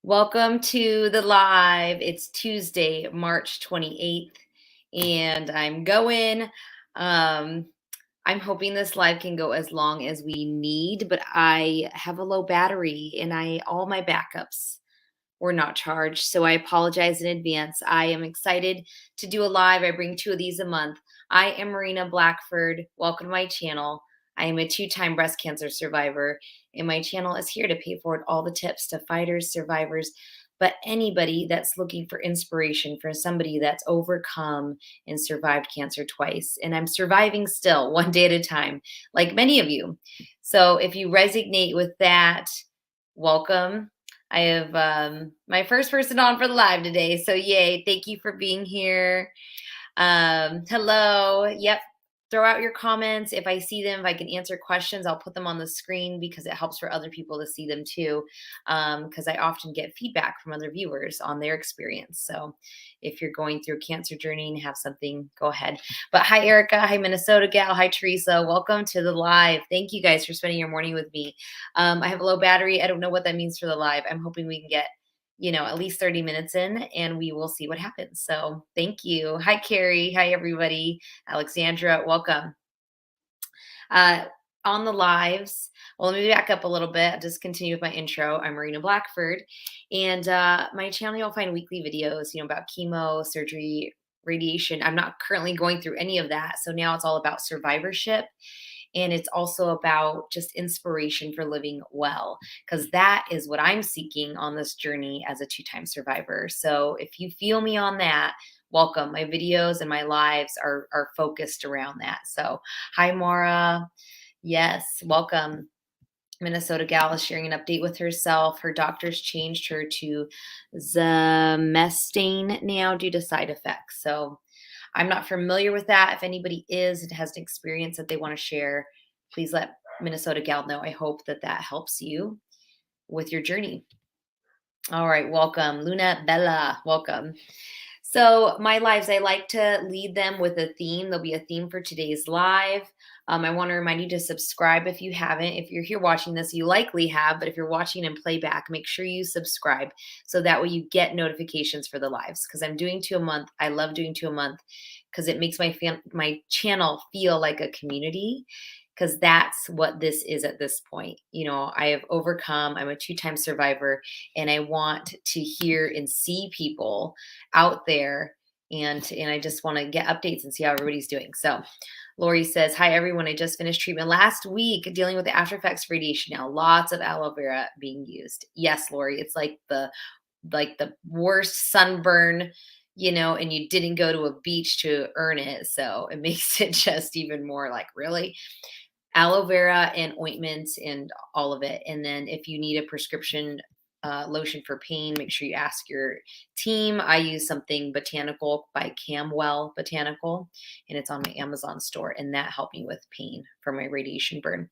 Welcome to the live. It's Tuesday, March 28th, and I'm going. Um, I'm hoping this live can go as long as we need, but I have a low battery and all my backups were not charged. So I apologize in advance. I am excited to do a live. I bring two of these a month. I am Marina Blackford. Welcome to my channel. I am a two-time breast cancer survivor, and my channel is here to pay forward all the tips to fighters, survivors, but anybody that's looking for inspiration for somebody that's overcome and survived cancer twice. And I'm surviving still, one day at a time, like many of you. So if you resonate with that, welcome. I have my first person on for the live today. So yay, thank you for being here. Hello. Yep. Throw out your comments. If I see them, if I can answer questions, I'll put them on the screen because it helps for other people to see them too. Because I often get feedback from other viewers on their experience. So if you're going through a cancer journey and have something, go ahead. But hi, Erica. Hi, Minnesota gal. Hi, Teresa. Welcome to the live. Thank you guys for spending your morning with me. I have a low battery. I don't know what that means for the live. I'm hoping we can get at least 30 minutes in and we will see what happens. So thank you. Hi, Carrie. Hi, everybody. Alexandra, welcome. On the lives, well, let me back up a little bit. I'll just continue with my intro. I'm Marina Blackford, and my channel, you'll find weekly videos, about chemo, surgery, radiation. I'm not currently going through any of that. So now it's all about survivorship. And it's also about just inspiration for living well, because that is what I'm seeking on this journey as a two-time survivor. So if you feel me on that, welcome. My videos and my lives are focused around that. So hi, Maura. Yes, welcome. Minnesota gal is sharing an update with herself. Her doctors changed her to Zamestane now due to side effects. So I'm not familiar with that. If anybody is and has an experience that they want to share, please let Minnesota gal know. I hope that helps you with your journey. All right, welcome. Luna Bella, welcome. So my lives, I like to lead them with a theme. There'll be a theme for today's live. I want to remind you to subscribe if you haven't. If you're here watching this, you likely have, but if you're watching in playback, make sure you subscribe so that way you get notifications for the lives, because I'm doing 2 a month. I love doing 2 a month because it makes my channel feel like a community, because that's what this is at this point. I have overcome. I'm a two-time survivor, and I want to hear and see people out there, and I just want to get updates and see how everybody's doing. So Lori says, hi everyone, I just finished treatment last week dealing with the after effects of radiation now. Lots of aloe vera being used. Yes, Lori, it's like the worst sunburn, and you didn't go to a beach to earn it. So it makes it just even more like, really? Aloe vera and ointments and all of it. And then if you need a prescription lotion for pain, make sure you ask your team. I use something botanical by Camwell Botanical, and it's on my Amazon store, and that helped me with pain from my radiation burn.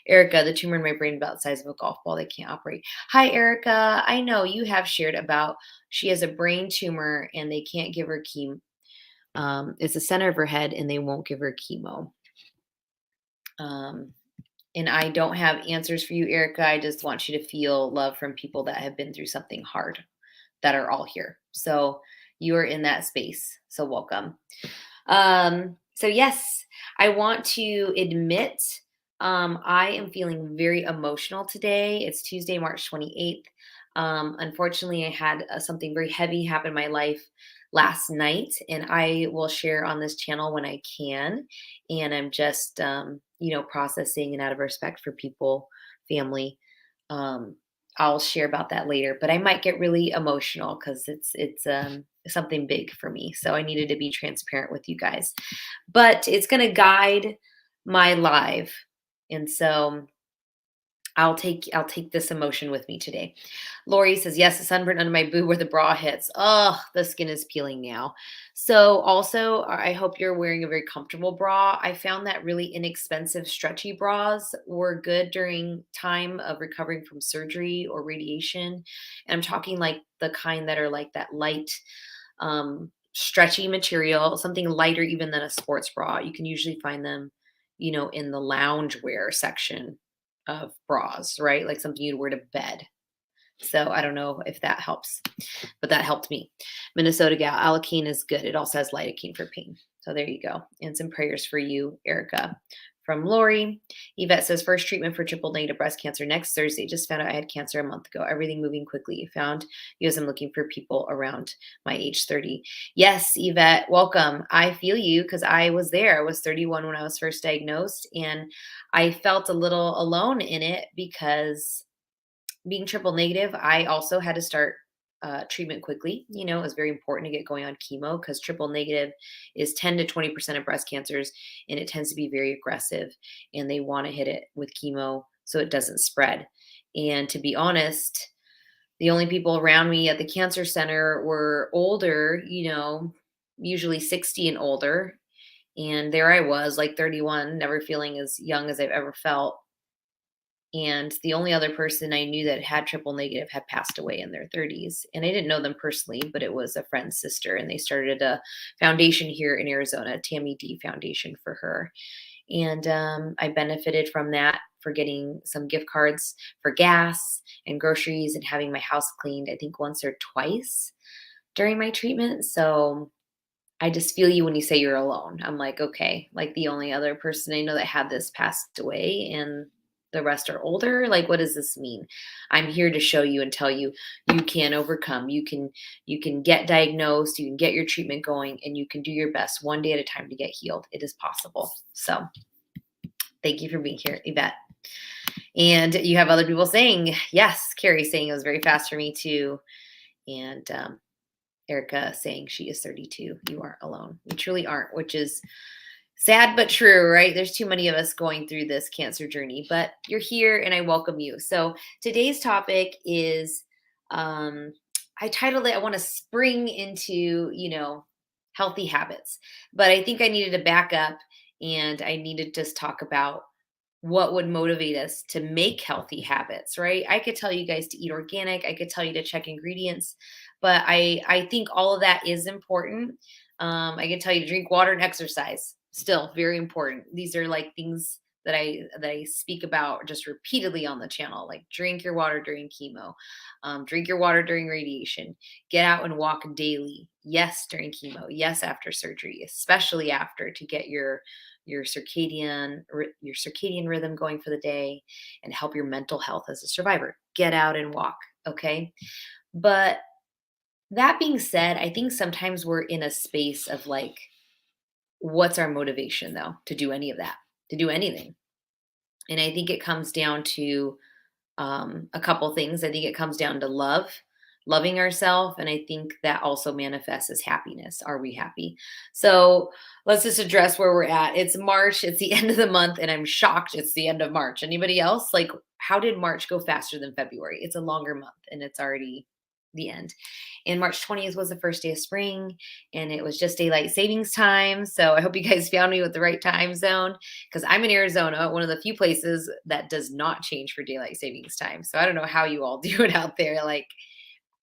Erica, the tumor in my brain about the size of a golf ball, they can't operate. Hi, Erica. I know you have shared about she has a brain tumor and they can't give her chemo. It's the center of her head and they won't give her chemo. And I don't have answers for you, Erica. I just want you to feel love from people that have been through something hard that are all here. So you are in that space. So welcome. So yes, I want to admit I am feeling very emotional today. It's Tuesday, March 28th. Unfortunately, I had something very heavy happen in my life last night, and I will share on this channel when I can. And I'm just, processing, and out of respect for people, family, I'll share about that later. But I might get really emotional because it's something big for me. So I needed to be transparent with you guys. But it's going to guide my live, and so I'll take this emotion with me today. Lori says, yes, the sunburn under my boob where the bra hits. Oh, the skin is peeling now. So also, I hope you're wearing a very comfortable bra. I found that really inexpensive stretchy bras were good during time of recovering from surgery or radiation. And I'm talking like the kind that are like that light, stretchy material, something lighter even than a sports bra. You can usually find them, in the loungewear section of bras, right? Like something you'd wear to bed. So I don't know if that helps, but that helped me. Minnesota gal, Allocaine is good. It also has lidocaine for pain. So there you go. And some prayers for you, Erica. From Lori, Yvette says, first treatment for triple negative breast cancer next Thursday. Just found out I had cancer a month ago. Everything moving quickly. Found you as I'm looking for people around my age 30. Yes, Yvette, welcome. I feel you because I was there. I was 31 when I was first diagnosed, and I felt a little alone in it because being triple negative, I also had to start treatment quickly. It was very important to get going on chemo because triple negative is 10 to 20% of breast cancers, and it tends to be very aggressive, and they want to hit it with chemo so it doesn't spread. And to be honest, the only people around me at the cancer center were older, usually 60 and older. And there I was, like 31, never feeling as young as I've ever felt, and the only other person I knew that had triple negative had passed away in their 30s. And I didn't know them personally, but it was a friend's sister. And they started a foundation here in Arizona, Tammy D Foundation for her. And I benefited from that for getting some gift cards for gas and groceries and having my house cleaned, I think once or twice during my treatment. So I just feel you when you say you're alone. I'm like, okay, like the only other person I know that had this passed away and the rest are older. Like, what does this mean? I'm here to show you and tell you you can overcome. You can get diagnosed, you can get your treatment going, and you can do your best one day at a time to get healed. It is possible. So thank you for being here, Yvette. And you have other people saying, yes, Carrie saying it was very fast for me too. And Erica saying she is 32. You aren't alone. You truly aren't, which is sad but true, right? There's too many of us going through this cancer journey, but you're here and I welcome you. So today's topic is I titled it, I want to spring into, healthy habits. But I think I needed to back up and I needed to just talk about what would motivate us to make healthy habits, right? I could tell you guys to eat organic, I could tell you to check ingredients, but I think all of that is important. I could tell you to drink water and exercise, still very important. These are like things that I speak about just repeatedly on the channel, like drink your water during chemo, drink your water during radiation, get out and walk daily. Yes, during chemo. Yes, after surgery, especially after, to get your circadian rhythm going for the day and help your mental health as a survivor. Get out and walk, okay? But that being said, I think sometimes we're in a space of like, what's our motivation though to do any of that, to do anything? And I think it comes down to a couple things. I think it comes down to loving ourselves. And I think that also manifests as happiness. Are we happy? So let's just address where we're at. It's March, it's the end of the month, and I'm shocked it's the end of March. Anybody else? Like, how did March go faster than February? It's a longer month and it's already the end. And March 20th was the first day of spring, and it was just daylight savings time. So I hope you guys found me with the right time zone, because I'm in Arizona, one of the few places that does not change for daylight savings time. So I don't know how you all do it out there. Like,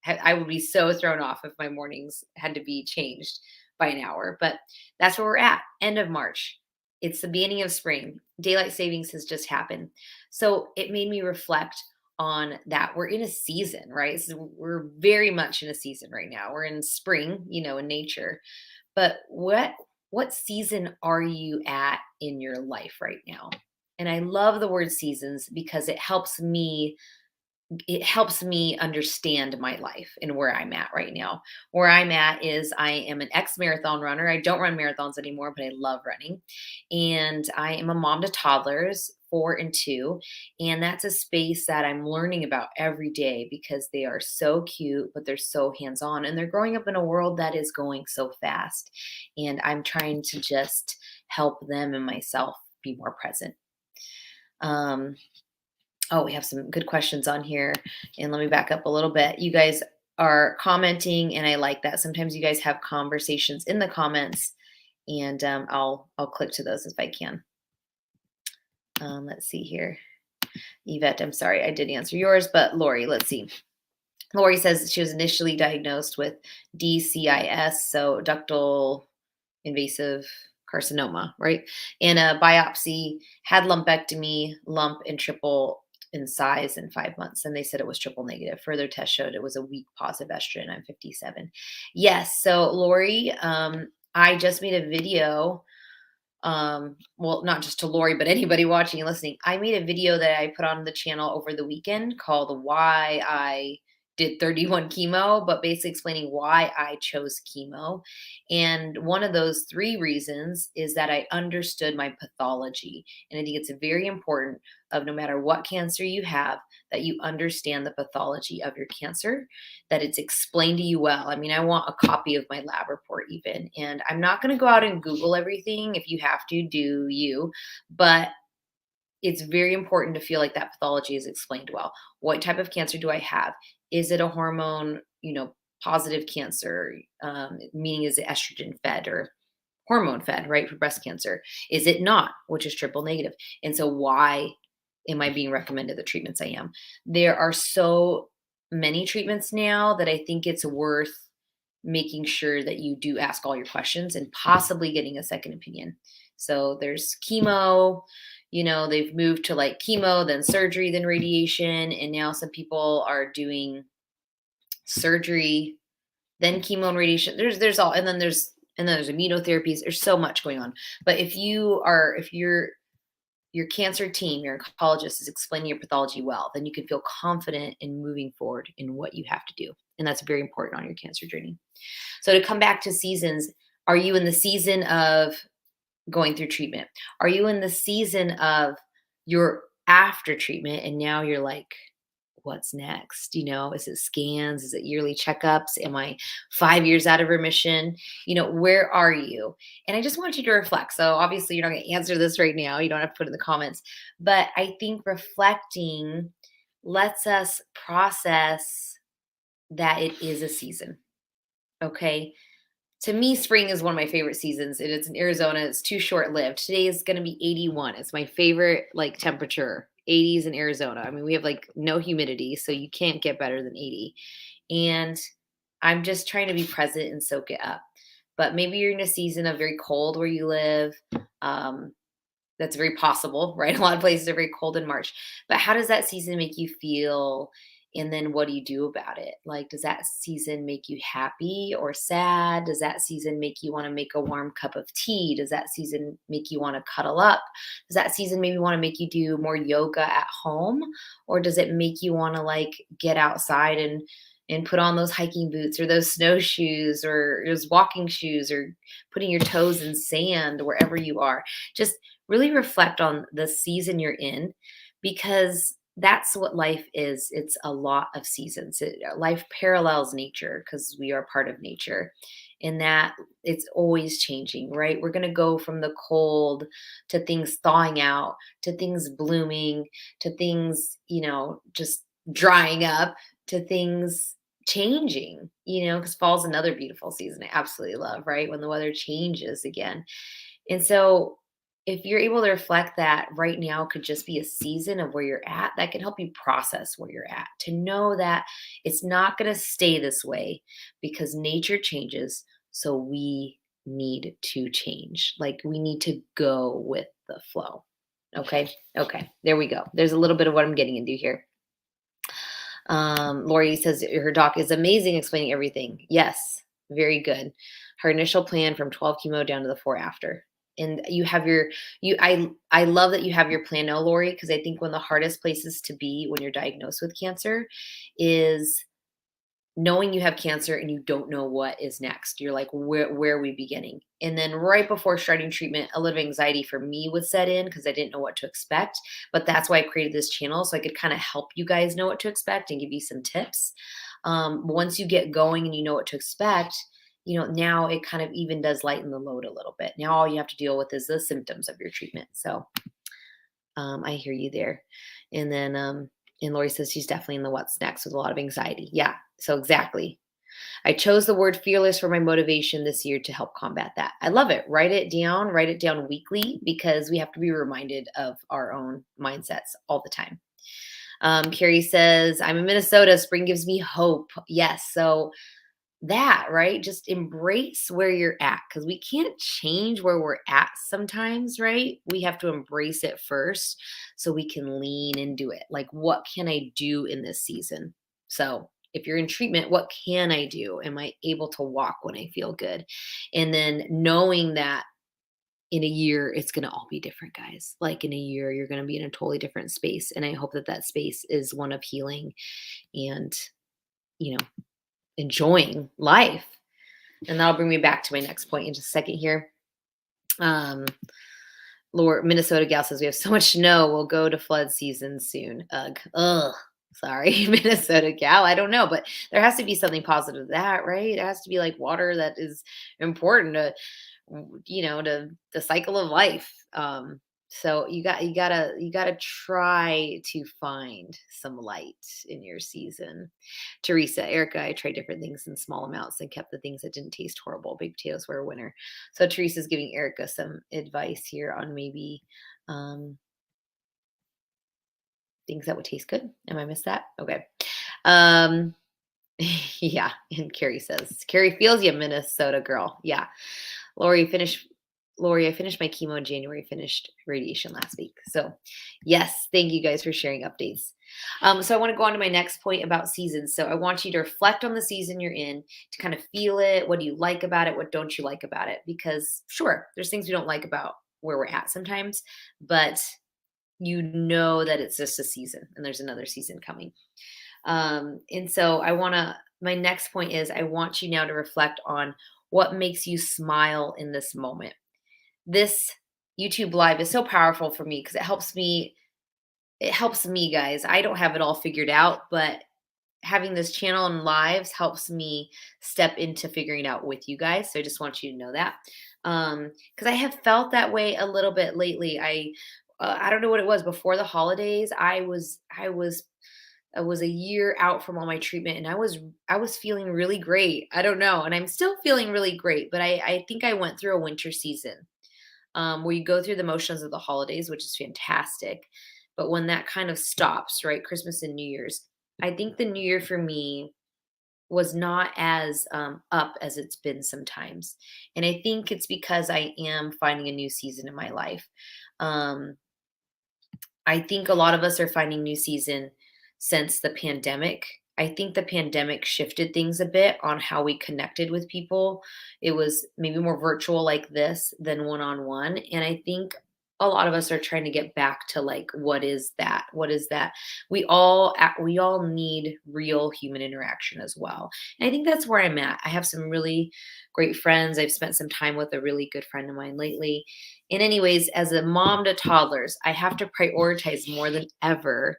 I would be so thrown off if my mornings had to be changed by an hour. But that's where we're at, end of March. It's the beginning of spring. Daylight savings has just happened. So it made me reflect on that. We're in a season, right? So we're very much in a season right now. We're in spring, in nature. But what season are you at in your life right now? And I love the word seasons because it helps me understand my life and where I'm at right now. Where I'm at is I am an ex-marathon runner. I don't run marathons anymore, but I love running. And I am a mom to toddlers, 4 and 2. And that's a space that I'm learning about every day because they are so cute, but they're so hands-on. And they're growing up in a world that is going so fast. And I'm trying to just help them and myself be more present. Um, Oh, we have some good questions on here. And let me back up a little bit. You guys are commenting, and I like that. Sometimes you guys have conversations in the comments, and I'll click to those if I can. Let's see here. Yvette, I'm sorry, I did answer yours, but Lori, let's see. Lori says she was initially diagnosed with DCIS, so ductal invasive carcinoma, right? And a biopsy, had lumpectomy, lump, and triple in size in 5 months. And they said it was triple negative. Further test showed it was a weak positive estrogen. I'm 57. Yes. So Lori, I just made a video. Well, not just to Lori, but anybody watching and listening. I made a video that I put on the channel over the weekend called Why I Did 31 Chemo, but basically explaining why I chose chemo. And one of those three reasons is that I understood my pathology. And I think it's very important of no matter what cancer you have, that you understand the pathology of your cancer, that it's explained to you well. I mean, I want a copy of my lab report even. And I'm not going to go out and Google everything. If you have to, do you. But it's very important to feel like that pathology is explained well. What type of cancer do I have? Is it a hormone, positive cancer? Meaning is it estrogen fed or hormone fed, right? For breast cancer. Is it not, which is triple negative? And so why am I being recommended the treatments I am? There are so many treatments now that I think it's worth making sure that you do ask all your questions and possibly getting a second opinion. So there's chemo, they've moved to like chemo, then surgery, then radiation. And now some people are doing surgery, then chemo and radiation. There's all, and then there's immunotherapies. There's so much going on. But if your cancer team, your oncologist is explaining your pathology well, then you can feel confident in moving forward in what you have to do. And that's very important on your cancer journey. So to come back to seasons, are you in the season of going through treatment? Are you in the season of your after treatment and now you're like, what's next? Is it scans? Is it yearly checkups? Am I 5 years out of remission? Where are you? And I just want you to reflect. So obviously you're not going to answer this right now. You don't have to put it in the comments. But I think reflecting lets us process that it is a season. Okay. To me, spring is one of my favorite seasons. And it's in Arizona. It's too short lived. Today is going to be 81. It's my favorite temperature. 80s in Arizona. I mean, we have no humidity, so you can't get better than 80. And I'm just trying to be present and soak it up. But maybe you're in a season of very cold where you live. That's very possible, right? A lot of places are very cold in March. But how does that season make you feel? And then what do you do about it? Does that season make you happy or sad? Does that season make you want to make a warm cup of tea? Does that season make you want to cuddle up? Does that season maybe want to make you do more yoga at home? Or does it make you want to get outside and put on those hiking boots or those snowshoes or those walking shoes or putting your toes in sand wherever you are? Just really reflect on the season you're in, because that's what life is. It's a lot of seasons. Life parallels nature because we are part of nature, in that it's always changing, right? We're going to go from the cold to things thawing out, to things blooming, to things, just drying up, to things changing, because fall's another beautiful season I absolutely love, right? When the weather changes again. And so if you're able to reflect that right now could just be a season of where you're at, that can help you process where you're at, to know that it's not going to stay this way because nature changes. So we need to change. We need to go with the flow. Okay. Okay. There we go. There's a little bit of what I'm getting into here. Lori says her doc is amazing explaining everything. Yes. Very good. Her initial plan from 12 chemo down to the 4 after. And you have I love that you have your plan now, Lori, because I think one of the hardest places to be when you're diagnosed with cancer is knowing you have cancer and you don't know what is next. You're like, where are we beginning? And then right before starting treatment, a little anxiety for me would set in because I didn't know what to expect. But that's why I created this channel, so I could kind of help you guys know what to expect and give you some tips. Once you get going and you know what to expect, now it kind of even does lighten the load a little bit. Now all you have to deal with is the symptoms of your treatment. So I hear you there. And then, and Lori says she's definitely in the what's next with a lot of anxiety. Yeah, so exactly. I chose the word fearless for my motivation this year to help combat that. I love it. Write it down weekly, because we have to be reminded of our own mindsets all the time. Carrie says, I'm in Minnesota. Spring gives me hope. Yes. So that, right? Just embrace where you're at because we can't change where we're at sometimes, right? We have to embrace it first so we can lean into it. Like, what can I do in this season? So, if you're in treatment, what can I do? Am I able to walk when I feel good? And then knowing that in a year, it's going to all be different, guys. Like in a year, you're going to be in a totally different space. And I hope that that space is one of healing and, you know, enjoying life. And that'll bring me back to my next point in just a second here. Um, Lord, Minnesota gal says we have so much snow. We'll go to flood season soon. Ugh. Ugh. Sorry, Minnesota gal. I don't know, but there has to be something positive to that, right? It has to be like water that is important to, to the cycle of life. So you gotta try to find some light in your season. Teresa, Erica, I tried different things in small amounts and kept the things that didn't taste horrible. Baked potatoes were a winner. So Teresa's giving Erica some advice here on maybe um, things that would taste good. Am I missed that? Okay. Um, yeah. And Carrie says, Carrie feels you, Minnesota girl. Yeah. Lori, finish. Lori, I finished my chemo in January, finished radiation last week. So, yes, thank you guys for sharing updates. So, I want to go on to my next point about seasons. So, I want you to reflect on the season you're in to kind of feel it. What do you like about it? What don't you like about it? Because, sure, there's things we don't like about where we're at sometimes, but you know that it's just a season and there's another season coming. And so, my next point is I want you now to reflect on what makes you smile in this moment. This YouTube live is so powerful for me because it helps me, guys. I don't have it all figured out, but having this channel and lives helps me step into figuring it out with you guys. So I just want you to know that. Because I have felt that way a little bit lately. I don't know what it was before the holidays. I was a year out from all my treatment and I was feeling really great. I don't know. And I'm still feeling really great, but I think I went through a winter season where you go through the motions of the holidays, which is fantastic. But when that kind of stops, right, Christmas and New Year's, I think the New Year for me was not as up as it's been sometimes. And I think it's because I am finding a new season in my life. Um, I think a lot of us are finding new season since the pandemic. I think the pandemic shifted things a bit on how we connected with people. It was maybe more virtual like this than one on one. And I think a lot of us are trying to get back to like what is that? What is that? We all need real human interaction as well. And I think that's where I'm at. I have some really great friends. I've spent some time with a really good friend of mine lately. And anyways, as a mom to toddlers, I have to prioritize more than ever,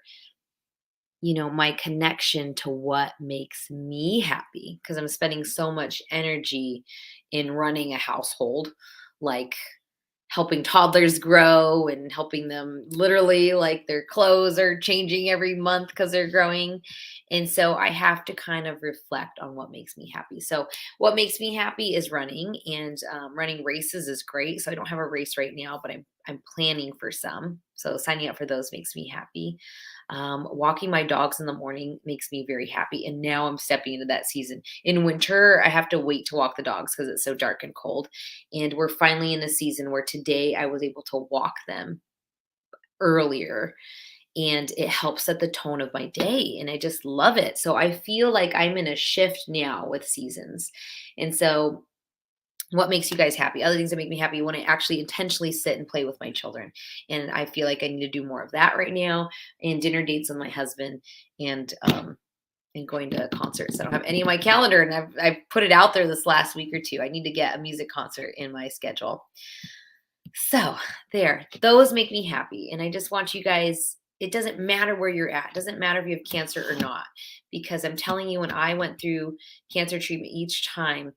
my connection to what makes me happy because I'm spending so much energy in running a household, like helping toddlers grow and helping them literally like their clothes are changing every month because they're growing. And so I have to kind of reflect on what makes me happy. So what makes me happy is running, and running races is great. So I don't have a race right now, but I'm planning for some. So signing up for those makes me happy. Walking my dogs in the morning makes me very happy. And now I'm stepping into that season. In winter, I have to wait to walk the dogs because it's so dark and cold. And we're finally in a season where today I was able to walk them earlier, and it helps set the tone of my day. And I just love it. So I feel like I'm in a shift now with seasons. And so what makes you guys happy? Other things that make me happy when I actually intentionally sit and play with my children. And I feel like I need to do more of that right now. And dinner dates with my husband, and going to concerts. I don't have any in my calendar, and I've put it out there this last week or two. I need to get a music concert in my schedule. So there, those make me happy. And I just want you guys, it doesn't matter where you're at. It doesn't matter if you have cancer or not, because I'm telling you, when I went through cancer treatment each time,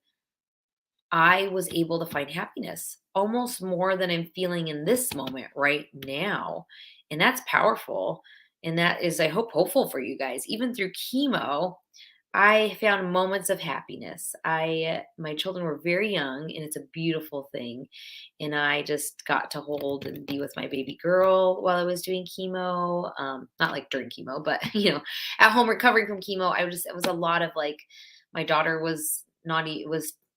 I was able to find happiness almost more than I'm feeling in this moment right now. And that's powerful. And that is, I hope, hopeful for you guys. Even through chemo, I found moments of happiness. My children were very young, and it's a beautiful thing. And I just got to hold and be with my baby girl while I was doing chemo. Not like during chemo, but at home recovering from chemo. It was a lot of like, my daughter was not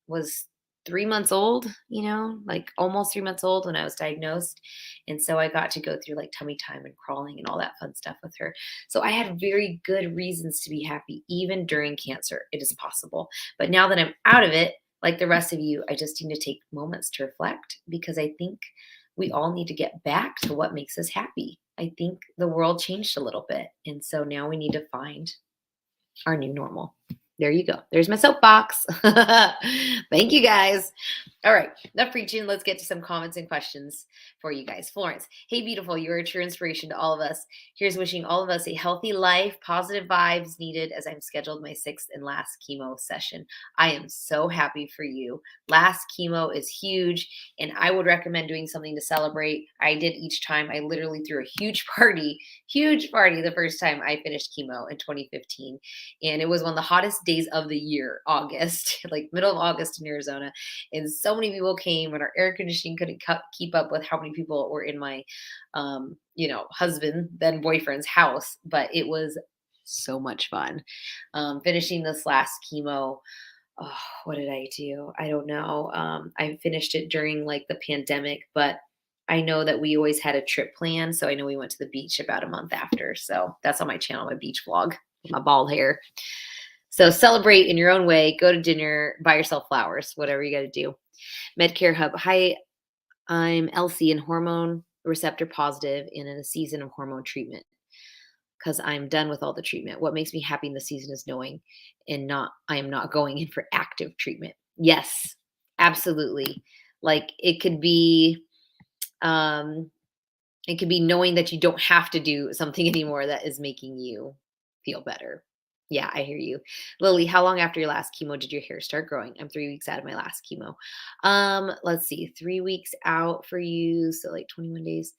was 3 months old, like almost 3 months old when I was diagnosed. And so I got to go through like tummy time and crawling and all that fun stuff with her. So I had very good reasons to be happy, even during cancer. It is possible. But now that I'm out of it, like the rest of you, I just need to take moments to reflect because I think we all need to get back to what makes us happy. I think the world changed a little bit. And so now we need to find our new normal. There you go. There's my soapbox. Thank you guys. All right, enough preaching. Let's get to some comments and questions for you guys. Florence, hey, beautiful. You're a true inspiration to all of us. Here's wishing all of us a healthy life, positive vibes needed as I'm scheduled my 6th and last chemo session. I am so happy for you. Last chemo is huge, and I would recommend doing something to celebrate. I did each time. I literally threw a huge party the first time I finished chemo in 2015. And it was one of the hottest days of the year, August, like middle of August in Arizona. And so many people came, and our air conditioning couldn't keep up with how many people were in my, husband, then boyfriend's house. But it was so much fun. Finishing this last chemo. Oh, what did I do? I don't know. I finished it during like the pandemic, but I know that we always had a trip planned. So I know we went to the beach about a month after. So that's on my channel, my beach vlog, my bald hair. So celebrate in your own way. Go to dinner, buy yourself flowers, whatever you got to do. Medcare Hub. Hi, I'm Elsie and hormone receptor positive and in a season of hormone treatment because I'm done with all the treatment. What makes me happy in the season is knowing I am not going in for active treatment. Yes, absolutely. Like um it could be knowing that you don't have to do something anymore that is making you feel better. Yeah, I hear you. Lily, how long after your last chemo did your hair start growing? I'm 3 weeks out of my last chemo. Let's see, 3 weeks out for you. So like 21 days.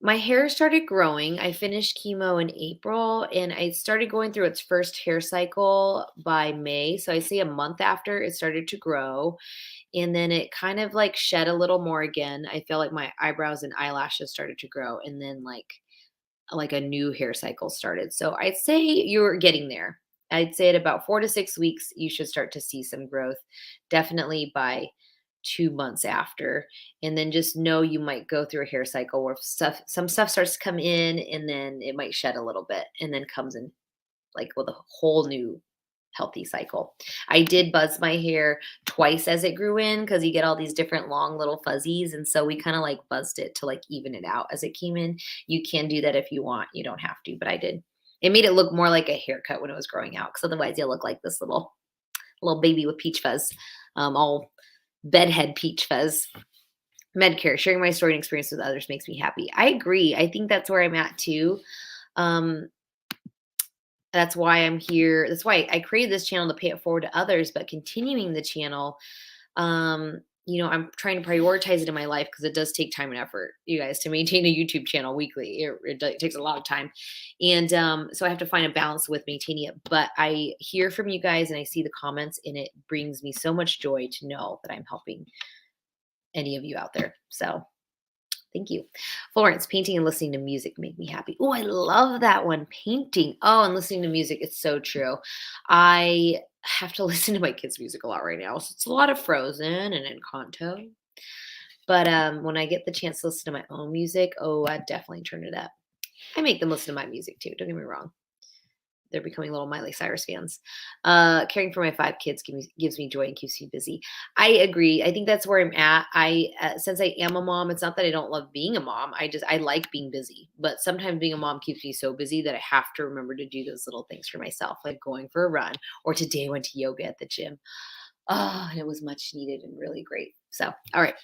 My hair started growing. I finished chemo in April and I started going through its first hair cycle by May. So I say a month after it started to grow. And then it kind of like shed a little more again. I feel like my eyebrows and eyelashes started to grow. And then like a new hair cycle started. So I'd say you're getting there. I'd say at about 4 to 6 weeks, you should start to see some growth, definitely by 2 months after. And then just know you might go through a hair cycle where some stuff starts to come in and then it might shed a little bit and then comes in like with a whole new healthy cycle. I did buzz my hair twice as it grew in because you get all these different long little fuzzies. And so we kind of like buzzed it to like even it out as it came in. You can do that if you want. You don't have to, but I did. It made it look more like a haircut when it was growing out because otherwise you'll look like this little baby with peach fuzz, all bedhead peach fuzz. Medcare, sharing my story and experience with others makes me happy. I agree. I think that's where I'm at too. Um, that's why I'm here. That's why I created this channel to pay it forward to others, but continuing the channel, I'm trying to prioritize it in my life because it does take time and effort, you guys, to maintain a YouTube channel weekly. It takes a lot of time. And so I have to find a balance with maintaining it. But I hear from you guys and I see the comments, and it brings me so much joy to know that I'm helping any of you out there. So thank you. Florence, painting and listening to music make me happy. Oh, I love that one. Painting. Oh, and listening to music. It's so true. I have to listen to my kids' music a lot right now. So it's a lot of Frozen and Encanto. But when I get the chance to listen to my own music, oh, I definitely turn it up. I make them listen to my music too. Don't get me wrong. They're becoming little Miley Cyrus fans. Caring for my 5 kids gives me joy and keeps me busy. I agree. I think that's where I'm at. Since I am a mom, it's not that I don't love being a mom. I like being busy, but sometimes being a mom keeps me so busy that I have to remember to do those little things for myself, like going for a run, or today I went to yoga at the gym. Oh, and it was much needed and really great. So, all right.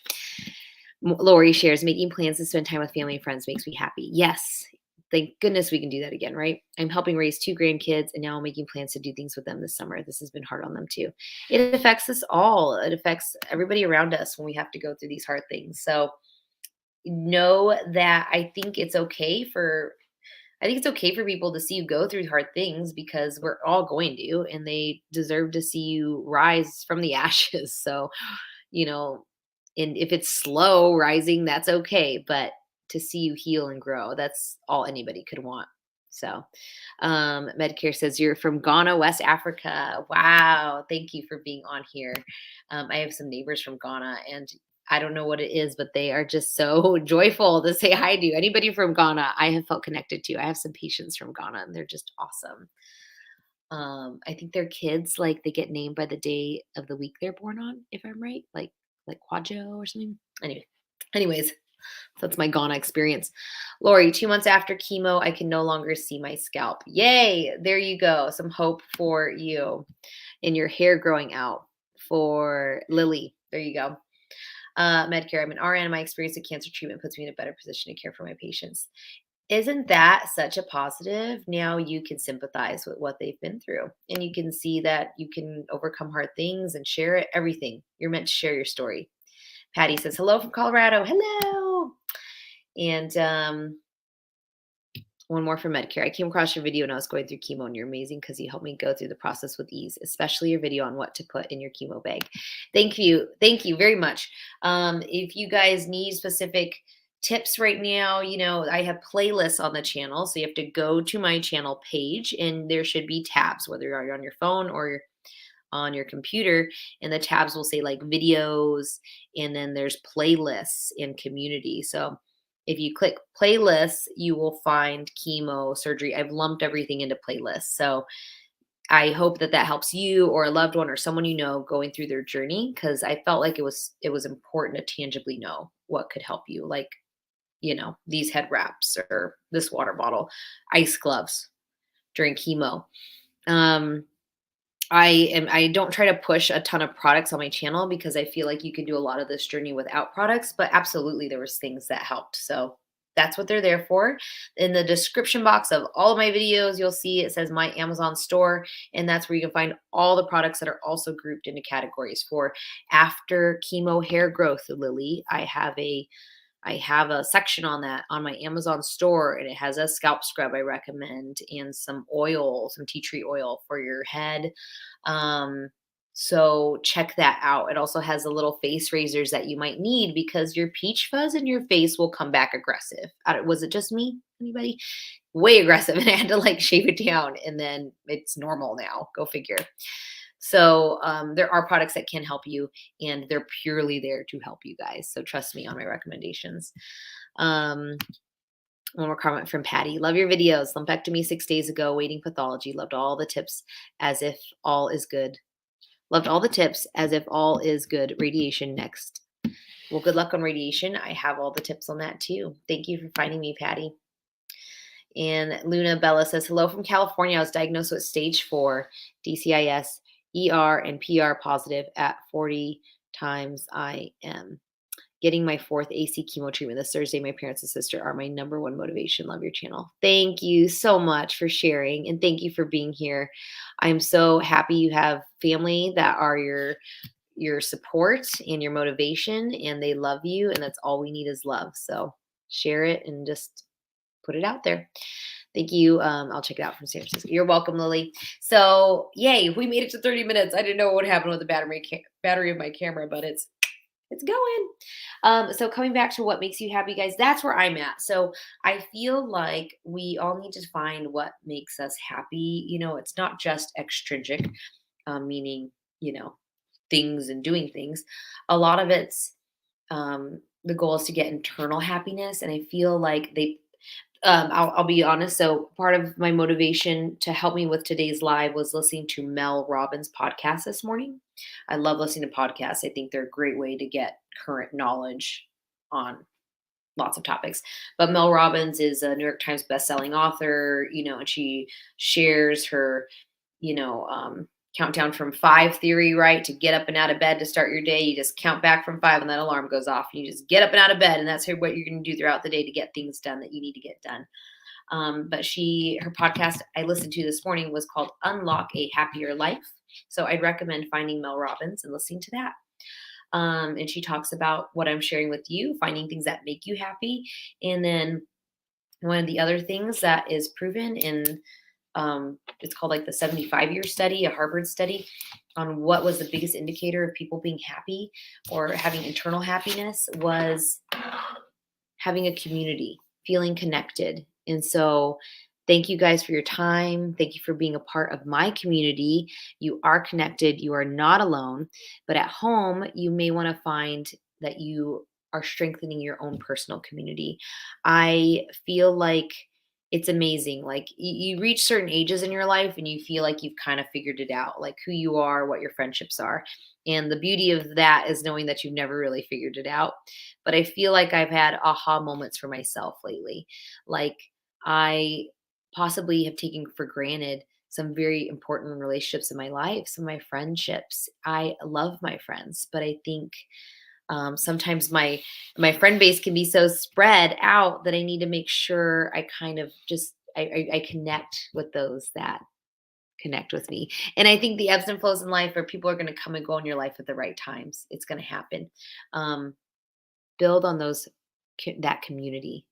Lori shares, making plans to spend time with family and friends makes me happy. Yes. Thank goodness we can do that again, right? I'm helping raise 2 grandkids and now I'm making plans to do things with them this summer. This has been hard on them too. It affects us all. It affects everybody around us when we have to go through these hard things. So know that I think it's okay for people to see you go through hard things because we're all going to, and they deserve to see you rise from the ashes. So, you know, and if it's slow rising, that's okay. But to see you heal and grow, that's all anybody could want. So, Medcare says you're from Ghana, West Africa. Wow. Thank you for being on here. I have some neighbors from Ghana, and I don't know what it is, but they are just so joyful to say hi to. Anybody from Ghana, I have felt connected to. I have some patients from Ghana, and they're just awesome. I think their kids, like, they get named by the day of the week they're born on, if I'm right, like Quadjo or something. Anyways, that's my Ghana experience. Lori, 2 months after chemo, I can no longer see my scalp. Yay! There you go. Some hope for you and your hair growing out. For Lily, there you go. Medcare, I'm an RN, and my experience of cancer treatment puts me in a better position to care for my patients. Isn't that such a positive? Now you can sympathize with what they've been through, and you can see that you can overcome hard things and share it, everything. You're meant to share your story. Patty says, hello from Colorado. Hello. And one more from Medcare. I came across your video when I was going through chemo, and you're amazing because you helped me go through the process with ease, especially your video on what to put in your chemo bag. Thank you. Thank you very much. If you guys need specific tips right now, I have playlists on the channel. So you have to go to my channel page, and there should be tabs, whether you're on your phone or on your computer, and the tabs will say like videos, and then there's playlists and community. So if you click playlists, you will find chemo surgery. I've lumped everything into playlists. So I hope that helps you or a loved one or someone going through their journey, because I felt like it was important to tangibly know what could help you, like these head wraps or this water bottle, ice gloves during chemo. I don't try to push a ton of products on my channel because I feel like you can do a lot of this journey without products, but absolutely there was things that helped. So that's what they're there for. In the description box of all of my videos, you'll see it says my Amazon store, and that's where you can find all the products that are also grouped into categories. For after chemo hair growth, Lily, I have a section on that on my Amazon store, and it has a scalp scrub I recommend and some oil, some tea tree oil for your head. So check that out. It also has the little face razors that you might need because your peach fuzz in your face will come back aggressive. Was it just me? Anybody? Way aggressive, and I had to like shave it down, and then it's normal now. Go figure. So there are products that can help you, and they're purely there to help you guys. So trust me on my recommendations. One more comment from Patty. Love your videos. Lumpectomy 6 days ago, waiting pathology. Loved all the tips as if all is good. Loved all the tips as if all is good. Radiation next. Well, good luck on radiation. I have all the tips on that too. Thank you for finding me, Patty. And Luna Bella says, hello from California. I was diagnosed with stage 4 DCIS, ER, and PR positive at 40 times I am. Getting my 4th AC chemo treatment this Thursday. My parents and sister are my number one motivation. Love your channel. Thank you so much for sharing, and thank you for being here. I'm so happy you have family that are your support and your motivation, and they love you, and that's all we need is love. So share it and just put it out there. Thank you. I'll check it out from San Francisco. You're welcome, Lily. So yay, we made it to 30 minutes. I didn't know what would happen with the battery of my camera, but it's going. So coming back to what makes you happy, guys, that's where I'm at. So I feel like we all need to find what makes us happy. It's not just extrinsic, meaning, things and doing things. A lot of it's the goal is to get internal happiness. And I feel like I'll be honest. So part of my motivation to help me with today's live was listening to Mel Robbins' podcast this morning. I love listening to podcasts. I think they're a great way to get current knowledge on lots of topics. But Mel Robbins is a New York Times bestselling author, and she shares her, countdown from 5 theory, right? To get up and out of bed to start your day. You just count back from 5 and that alarm goes off. And you just get up and out of bed. And that's what you're going to do throughout the day to get things done that you need to get done. But her podcast I listened to this morning was called Unlock a Happier Life. So I'd recommend finding Mel Robbins and listening to that. And she talks about what I'm sharing with you, finding things that make you happy. And then one of the other things that is proven in it's called like the 75-year study, a Harvard study on what was the biggest indicator of people being happy or having internal happiness was having a community, feeling connected. And so Thank you guys for your time. Thank you for being a part of my community. You are connected. You are not alone. But at home, you may want to find that you are strengthening your own personal community. I feel like it's amazing. Like you reach certain ages in your life and you feel like you've kind of figured it out, like who you are, what your friendships are. And the beauty of that is knowing that you've never really figured it out. But I feel like I've had aha moments for myself lately. Like I possibly have taken for granted some very important relationships in my life, some of my friendships. I love my friends, but I think sometimes my friend base can be so spread out that I need to make sure I kind of just I connect with those that connect with me. And I think the ebbs and flows in life are people are going to come and go in your life at the right times. It's going to happen. Um, Build on that community.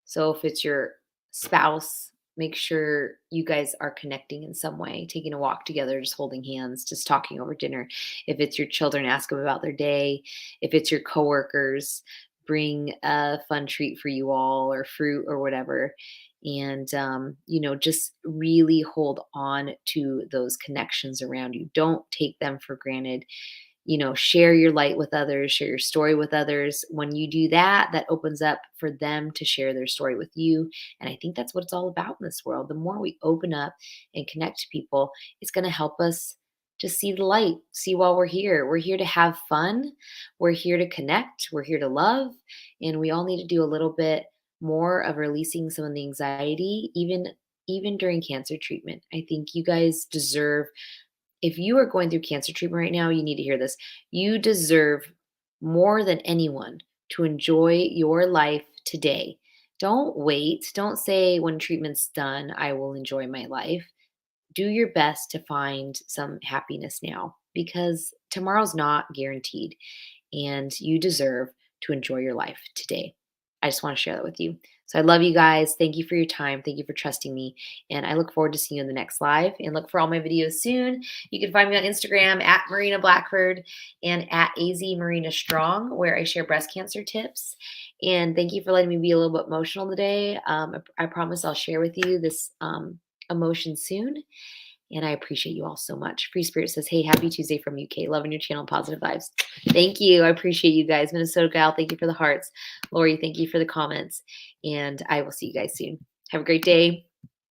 So if it's your spouse, make sure you guys are connecting in some way, taking a walk together, just holding hands, just talking over dinner. If it's your children, ask them about their day. If it's your coworkers, bring a fun treat for you all or fruit or whatever. And, just really hold on to those connections around you. Don't take them for granted. Share your light with others, share your story with others. When you do that, that opens up for them to share their story with you. And I think that's what it's all about in this world. The more we open up and connect to people, it's going to help us just see the light, see while we're here. We're here to have fun. We're here to connect. We're here to love. And we all need to do a little bit more of releasing some of the anxiety, even during cancer treatment. I think you guys deserve, if you are going through cancer treatment right now, you need to hear this. You deserve more than anyone to enjoy your life today. Don't wait. Don't say when treatment's done, I will enjoy my life. Do your best to find some happiness now because tomorrow's not guaranteed and you deserve to enjoy your life today. I just want to share that with you. So I love you guys. Thank you for your time. Thank you for trusting me. And I look forward to seeing you in the next live and look for all my videos soon. You can find me on Instagram at Marina Blackford and at AZ Marina Strong, where I share breast cancer tips. And thank you for letting me be a little bit emotional today. I promise I'll share with you this emotion soon. And I appreciate you all so much. Free Spirit says, hey, happy Tuesday from UK. Loving your channel, positive vibes. Thank you. I appreciate you guys. Minnesota Gal, thank you for the hearts. Lori, thank you for the comments. And I will see you guys soon. Have a great day.